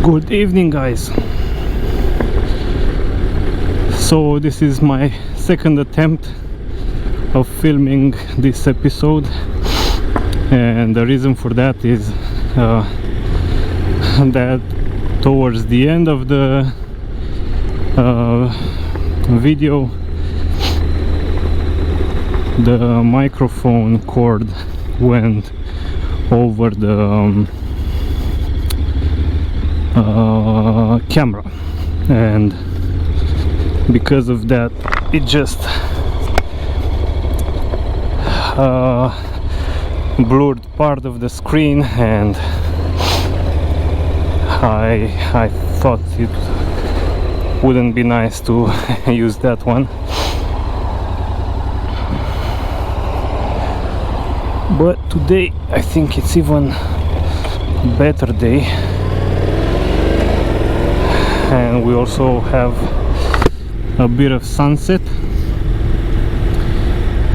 Good evening, guys. So this is my second attempt of filming this episode, and the reason for that is that towards the end of the video, the microphone cord went over the camera, and because of that it just blurred part of the screen, and I thought it wouldn't be nice to use that one. But today I think it's even a better day, and we also have a bit of sunset,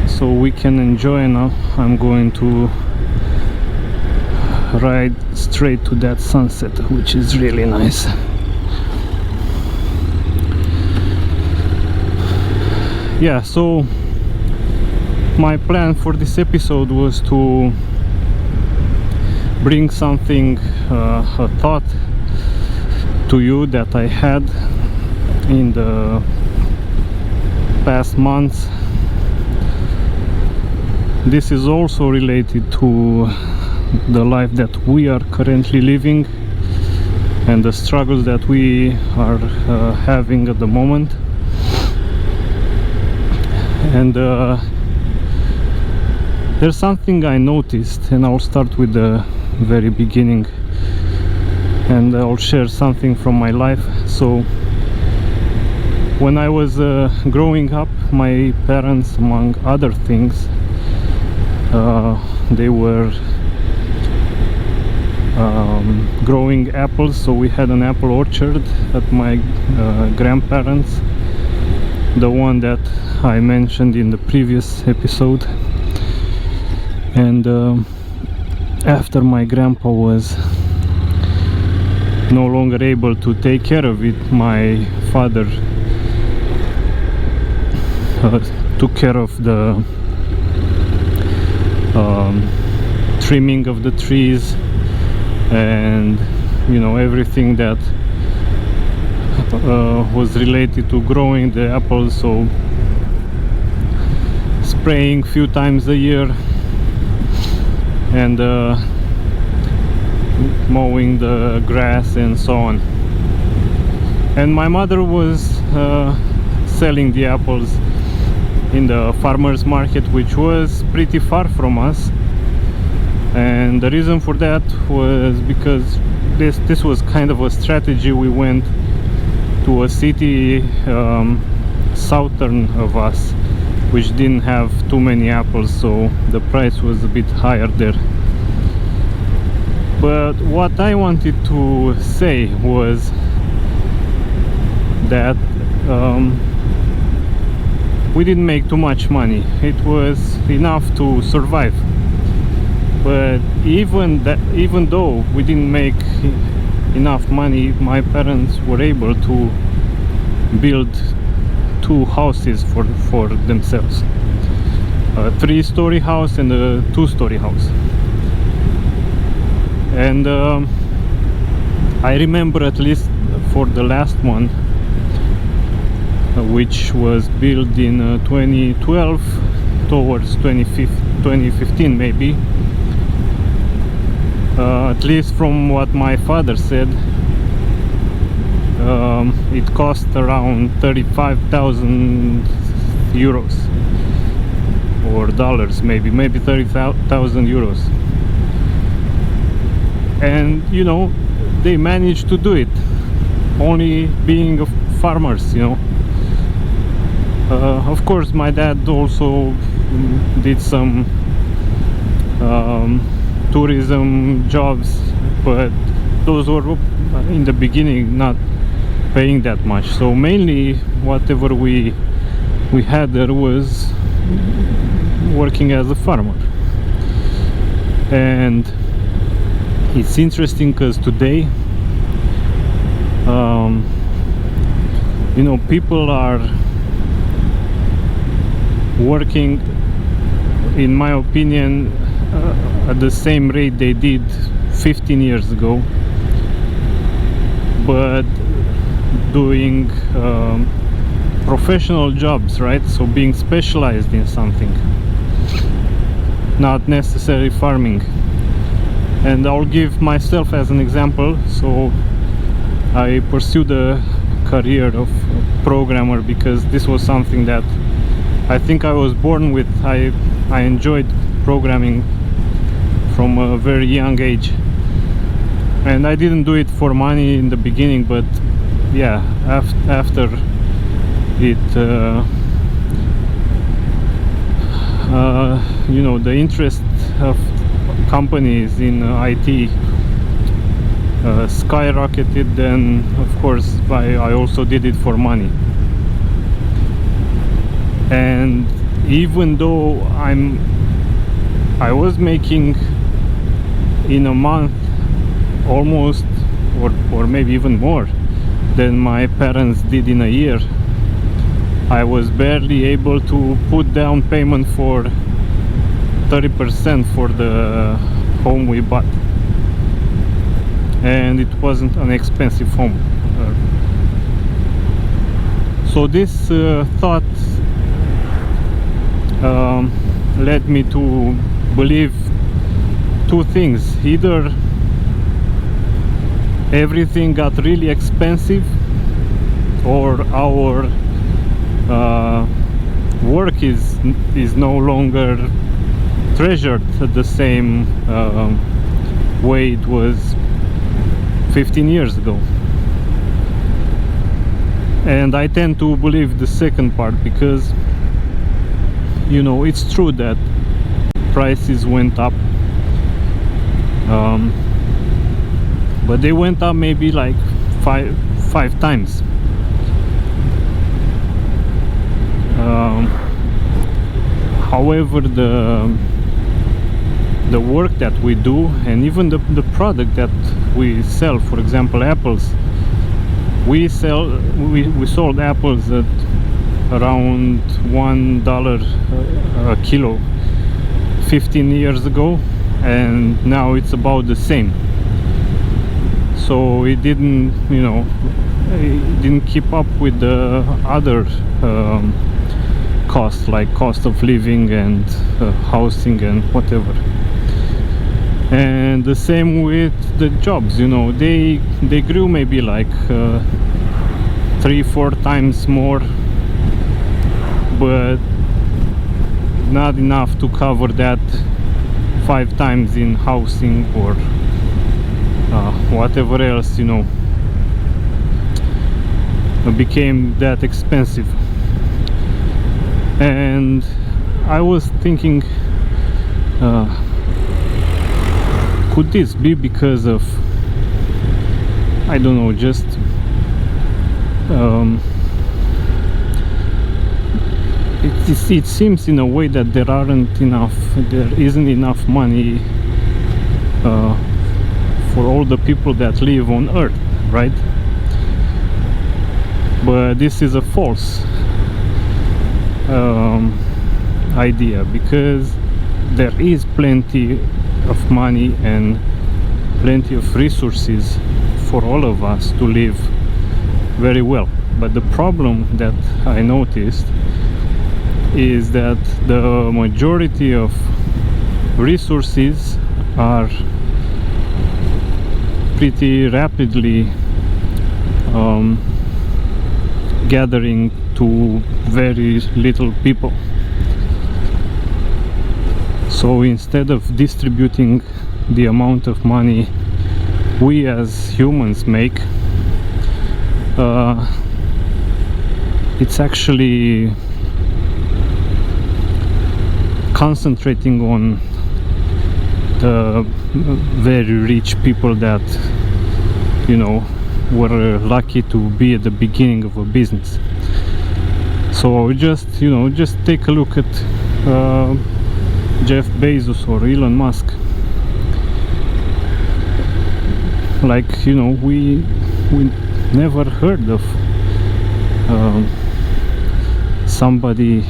so we can enjoy. Now I'm going to ride straight to that sunset, which is really nice. Yeah, so my plan for this episode was to bring something, a thought to you that I had in the past months. This is also related to the life that we are currently living and the struggles that we are having at the moment. And there's something I noticed, and I'll start with the very beginning, and I'll share something from my life. So when I was growing up, my parents, among other things, they were growing apples. So we had an apple orchard at my grandparents', the one that I mentioned in the previous episode. And after my grandpa was no longer able to take care of it, my father took care of the trimming of the trees, and everything that was related to growing the apples. So spraying a few times a year, and mowing the grass and so on. And my mother was selling the apples in the farmers market, which was pretty far from us. And the reason for that was because this was kind of a strategy. We went to a city southern of us, which didn't have too many apples, so the price was a bit higher there. But what I wanted to say was that we didn't make too much money. It was enough to survive. But even though we didn't make enough money, my parents were able to build 2 houses for themselves, a 3-story house and a 2-story house. And I remember, at least for the last one, which was built in 2012 towards 2015 maybe, at least from what my father said, it cost around 35,000 euros or dollars, maybe 30,000 euros. And they managed to do it, only being farmers. Of course my dad also did some tourism jobs, but those were in the beginning not paying that much. So mainly whatever we had there was working as a farmer. And it's interesting because today you know, people are working, in my opinion, at the same rate they did 15 years ago, but doing professional jobs, right? So being specialized in something, not necessarily farming. And I'll give myself as an example. So I pursued a career of programmer because this was something that I think I was born with. I enjoyed programming from a very young age, and I didn't do it for money in the beginning, but yeah, after it you know, the interest of companies in IT skyrocketed, then of course I also did it for money. And even though I was making in a month almost, or maybe even more than my parents did in a year, I was barely able to put down payment for 30% for the home we bought, and it wasn't an expensive home. So this thought led me to believe two things: either everything got really expensive, or our work is no longer treasured the same way it was 15 years ago. And I tend to believe the second part, because, you know, it's true that prices went up, but they went up maybe like five times. However, the work that we do, and even the product that we sell, for example apples, we sold apples at around $1 a kilo 15 years ago, and now it's about the same. So it didn't, you know, it didn't keep up with the other costs, like cost of living and housing and whatever. And the same with the jobs, you know, they grew maybe like 3-4 times more, but not enough to cover that 5 times in housing or whatever else, you know, became that expensive. And I was thinking, could this be because of, I don't know, just it seems in a way that there isn't enough money for all the people that live on Earth, right? But this is a false idea, because there is plenty of money and plenty of resources for all of us to live very well. But the problem that I noticed is that the majority of resources are pretty rapidly gathering to very little people. So instead of distributing the amount of money we as humans make, it's actually concentrating on the very rich people that, you know, were lucky to be at the beginning of a business. So just, you know, just take a look at Jeff Bezos or Elon Musk. Like, you know, we never heard of somebody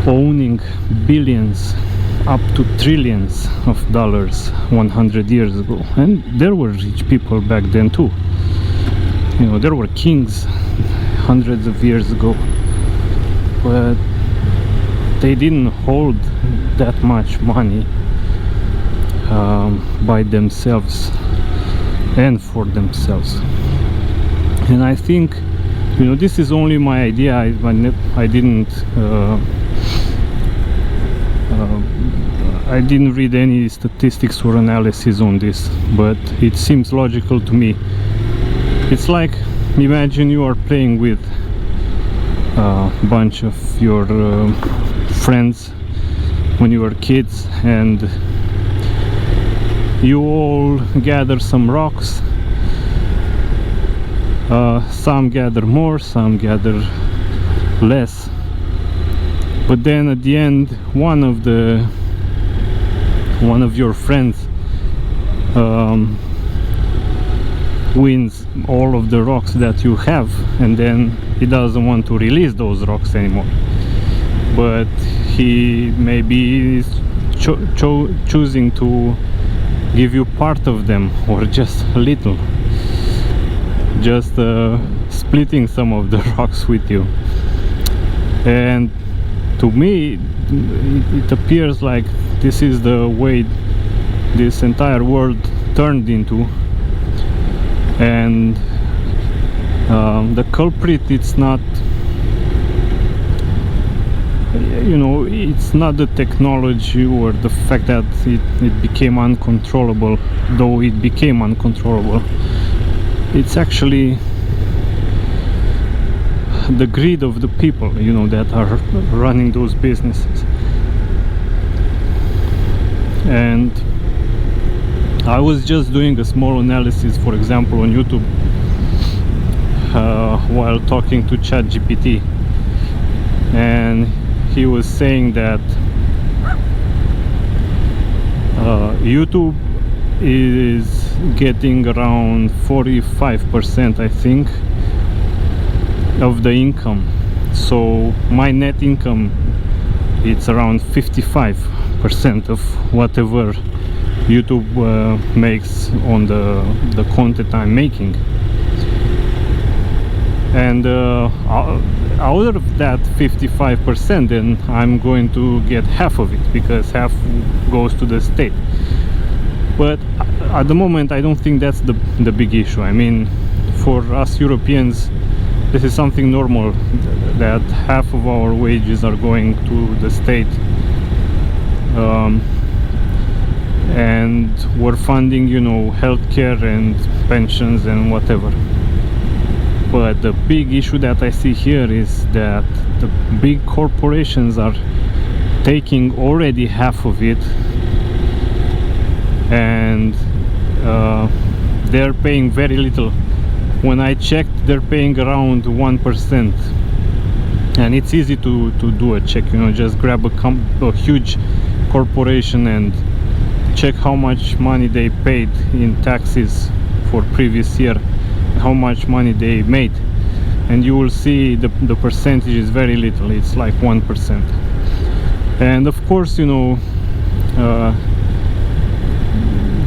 owning billions up to trillions of dollars 100 years ago. And there were rich people back then too. You know, there were kings hundreds of years ago, but they didn't hold that much money by themselves and for themselves. And I think, you know, this is only my idea. I didn't read any statistics or analysis on this, but it seems logical to me. It's like, imagine you are playing with a bunch of your friends when you were kids, and you all gather some rocks. Some gather more, some gather less, but then at the end one of your friends wins all of the rocks that you have, and then he doesn't want to release those rocks anymore, but he maybe is choosing to give you part of them, or just a little, just splitting some of the rocks with you. And to me it appears like this is the way this entire world turned into. And the culprit, it's not, you know, it's not the technology or the fact that it became uncontrollable, though it became uncontrollable. It's actually the greed of the people, you know, that are running those businesses. And I was just doing a small analysis, for example, on YouTube while talking to ChatGPT, and he was saying that YouTube is getting around 45%, I think, of the income. So my net income, it's around 55% of whatever YouTube makes on the content I'm making. And out of that 55%, then I'm going to get half of it, because half goes to the state. But at the moment I don't think that's the big issue. I mean, for us Europeans, this is something normal, that half of our wages are going to the state, and we're funding, you know, healthcare and pensions and whatever. But the big issue that I see here is that the big corporations are taking already half of it, and they're paying very little. When I checked, they're paying around 1%, and it's easy to do a check, you know, just grab a huge corporation and check how much money they paid in taxes for previous year, how much money they made, and you will see the percentage is very little. It's like 1%. And of course, you know,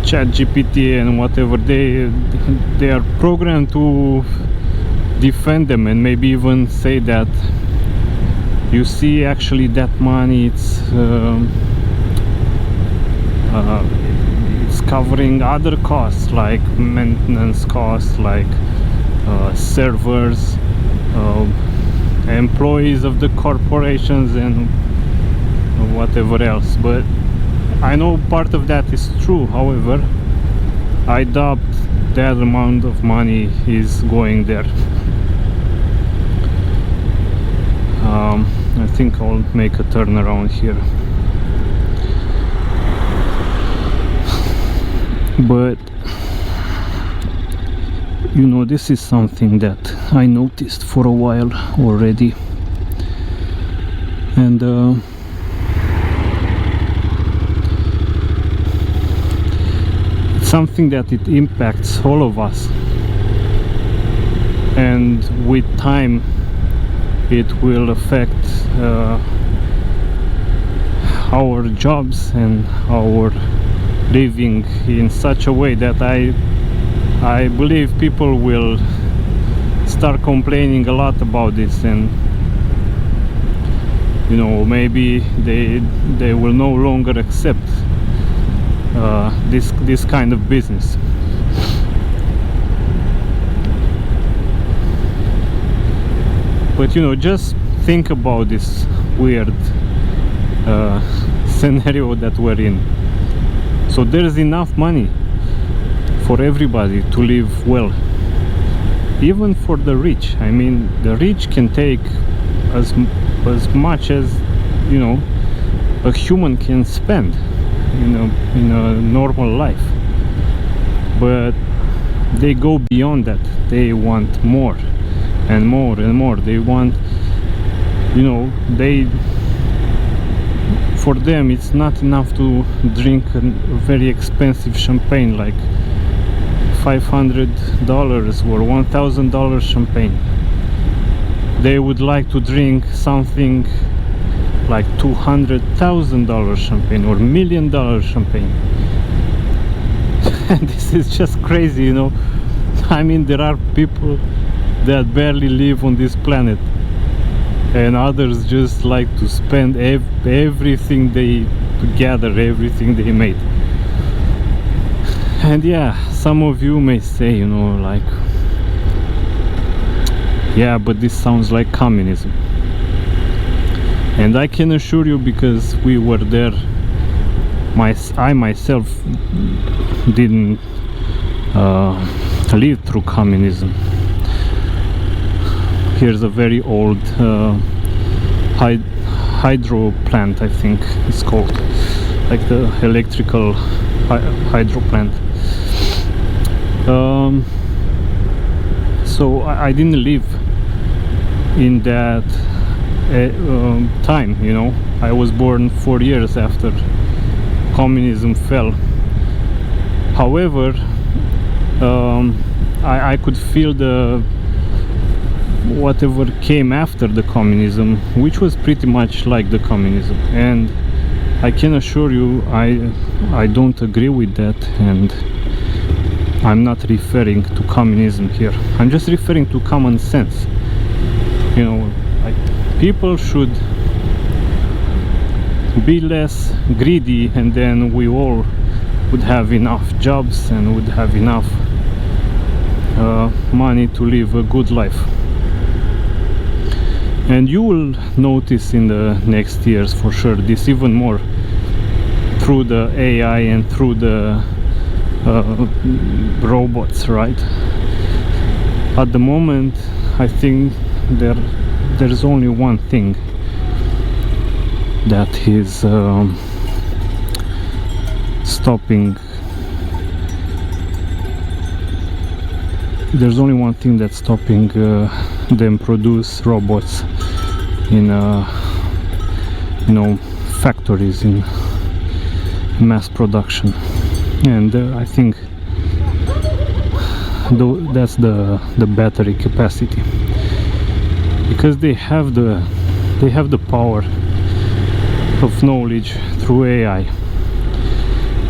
ChatGPT and whatever, they are programmed to defend them, and maybe even say that, you see, actually that money, it's covering other costs like maintenance costs, like servers, employees of the corporations, and whatever else. But I know part of that is true. However, I doubt that amount of money is going there. I think I'll make a turn around here. But you know, this is something that I noticed for a while already, and it's something that it impacts all of us. and with time it will affect our jobs and our living in such a way that I believe people will start complaining a lot about this, and you know, maybe they will no longer accept this kind of business. But you know, just think about this weird scenario that we're in. So there's enough money for everybody to live well, even for the rich. I mean, the rich can take as much as, you know, a human can spend in a normal life, but they go beyond that. They want more and more and more. They want, you know, for them it's not enough to drink a very expensive champagne like $500 or $1,000 champagne. They would like to drink something like $200,000 champagne or $1 million champagne. And this is just crazy, you know. I mean, there are people that barely live on this planet, and others just like to spend everything they gather, everything they made. And yeah, some of you may say, you know, like, yeah, but this sounds like communism. And I can assure you, because we were there, I myself didn't live through communism. Here's a very old hydro plant, I think it's called, like the electrical hydro plant. So I didn't live in that time, you know. I was born 4 years after communism fell. However, I could feel whatever came after the communism, which was pretty much like the communism, and I can assure you I don't agree with that, and I'm not referring to communism here. I'm just referring to common sense. You know, like, people should be less greedy, and then we all would have enough jobs and would have enough money to live a good life. And you will notice in the next years for sure this even more through the AI and through the robots, right? At the moment, I think there's only one thing that is stopping. There's only one thing that's stopping them produce robots in you know, factories in mass production, and I think that's the battery capacity, because they have the power of knowledge through AI.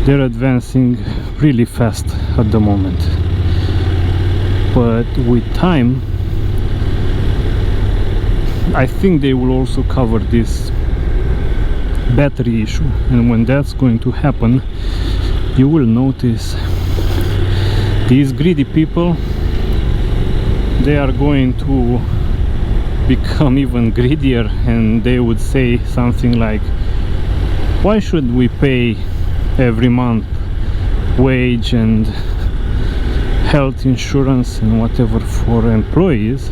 They're advancing really fast at the moment, but with time I think they will also cover this battery issue, and when that's going to happen, you will notice these greedy people, they are going to become even greedier, and they would say something like, why should we pay every month wage and health insurance and whatever for employees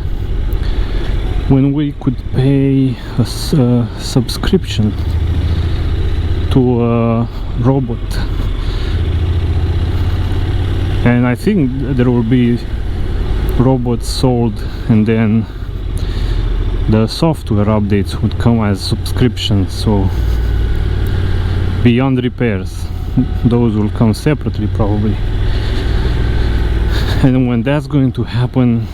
when we could pay a subscription to a robot? And I think there will be robots sold, and then the software updates would come as subscriptions. So beyond repairs, those will come separately probably. And when that's going to happen,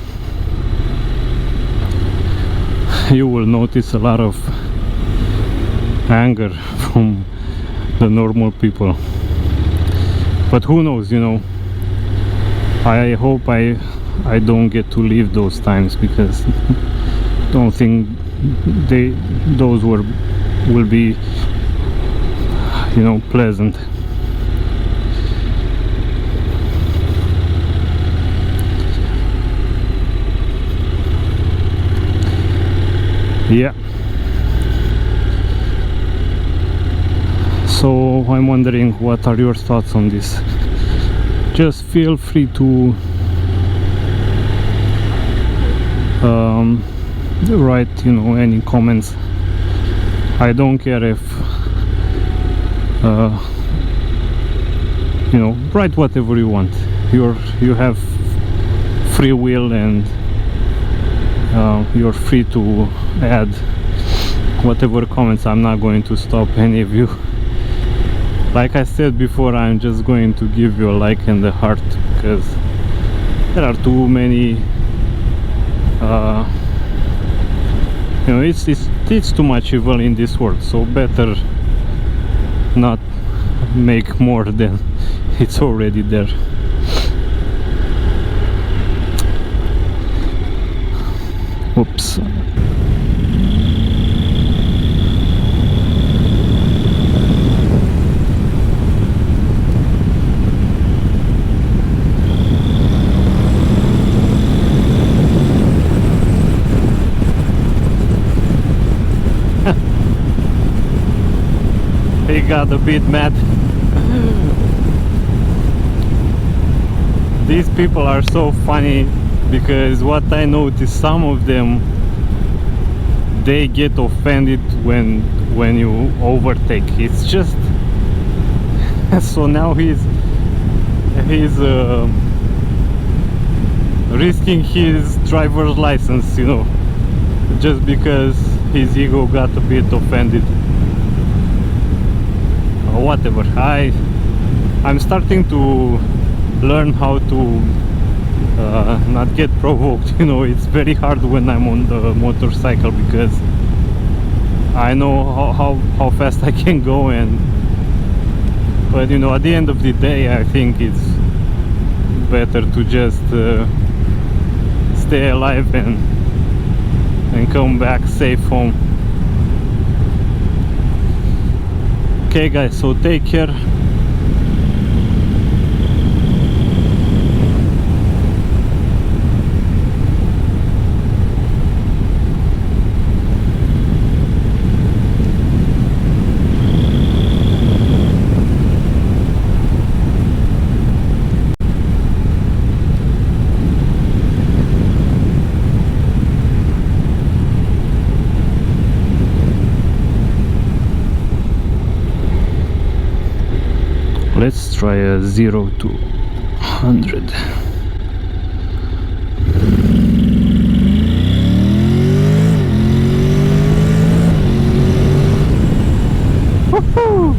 you will notice a lot of anger from the normal people. But who knows, you know, I hope I don't get to live those times, because don't think those will be, you know, pleasant. Yeah. So I'm wondering, what are your thoughts on this? Just feel free to write, you know, any comments. I don't care if you know, write whatever you want. You have free will, and you're free to add whatever comments. I'm not going to stop any of you. Like I said before, I'm just going to give you a like and a heart, because there are too many you know, it's too much evil in this world, so better not make more than it's already there. Oops. He got a bit mad. These people are so funny, because what I noticed, some of them, they get offended when you overtake. It's just so now he's risking his driver's license, you know, just because his ego got a bit offended. Or whatever. I'm starting to learn how to not get provoked, you know. It's very hard when I'm on the motorcycle, because I know how fast I can go, but you know, at the end of the day, I think it's better to just stay alive and come back safe home. Okay guys, so take care. Let's try a 0 to 100. Woohoo!